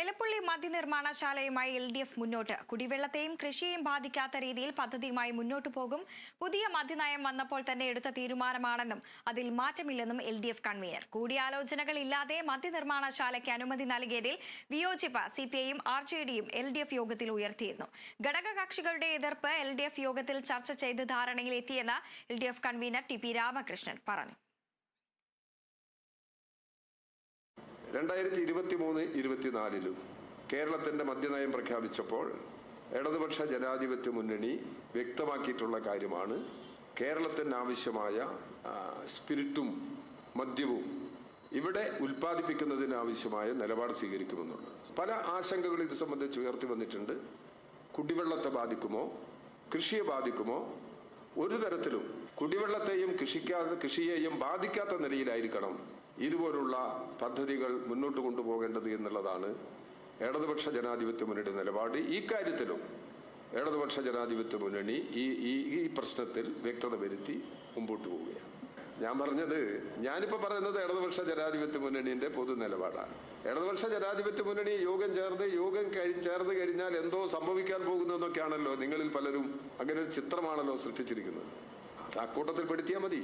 Elappully മദ്യനിർമ്മാണശാലയുമായി LDF മുന്നോട്ട്. കുടിവെള്ളത്തെയും കൃഷിയെയും ബാധിക്കാത്ത രീതിയിൽ പദ്ധതിയുമായി മുന്നോട്ടു പോകും. പുതിയ മദ്യനയം വന്നപ്പോൾ തന്നെ എടുത്ത തീരുമാനമാണെന്നും അതിൽ മാറ്റമില്ലെന്നും LDF കൺവീനർ. കൂടിയാലോചനകൾ ഇല്ലാതെ മദ്യനിർമ്മാണശാലയ്ക്ക് അനുമതി നൽകിയതിൽ വിയോജിപ്പ് CPIയും RJDയും LDF യോഗത്തിൽ ഉയർത്തിയിരുന്നു. ഘടകകക്ഷികളുടെ എതിർപ്പ് LDF യോഗത്തിൽ ചർച്ച ചെയ്ത് ധാരണയിലെത്തിയെന്ന് LDF കൺവീനർ TP രാമകൃഷ്ണൻ പറഞ്ഞു. 2023-24 കേരളത്തിന്റെ മദ്യനയം പ്രഖ്യാപിച്ചപ്പോൾ ഇടതുപക്ഷ ജനാധിപത്യ മുന്നണി വ്യക്തമാക്കിയിട്ടുള്ള കാര്യമാണ് കേരളത്തിന് ആവശ്യമായ സ്പിരിറ്റും മദ്യവും ഇവിടെ ഉൽപ്പാദിപ്പിക്കുന്നതിന് ആവശ്യമായ നിലപാട് സ്വീകരിക്കുമെന്നുള്ളത്. പല ആശങ്കകൾ ഇത് സംബന്ധിച്ച് ഉയർത്തി വന്നിട്ടുണ്ട്. കുടിവെള്ളത്തെ ബാധിക്കുമോ, കൃഷിയെ ബാധിക്കുമോ? ഒരു തരത്തിലും കുടിവെള്ളത്തെയും കൃഷിയെയും ബാധിക്കാത്ത നിലയിലായിരിക്കണം ഇതുപോലുള്ള പദ്ധതികൾ മുന്നോട്ട് കൊണ്ടുപോകേണ്ടത് എന്നുള്ളതാണ് ഇടതുപക്ഷ ജനാധിപത്യ മുന്നണിയുടെ നിലപാട്. ഈ കാര്യത്തിലും ഇടതുപക്ഷ ജനാധിപത്യ മുന്നണി ഈ പ്രശ്നത്തിൽ വ്യക്തത വരുത്തി മുമ്പോട്ട് പോവുകയാണ്. ഞാനിപ്പോൾ പറയുന്നത് ഇടതുപക്ഷ ജനാധിപത്യ മുന്നണിയുടെ പൊതു നിലപാടാണ്. ഇടതുപക്ഷ ജനാധിപത്യ മുന്നണി യോഗം ചേർന്ന് കഴിഞ്ഞാൽ എന്തോ സംഭവിക്കാൻ പോകുന്നതെന്നൊക്കെയാണല്ലോ നിങ്ങളിൽ പലരും അങ്ങനെ ഒരു ചിത്രമാണല്ലോ സൃഷ്ടിച്ചിരിക്കുന്നത്. അത് അക്കൂട്ടത്തിൽ പെടുത്തിയാൽ മതി.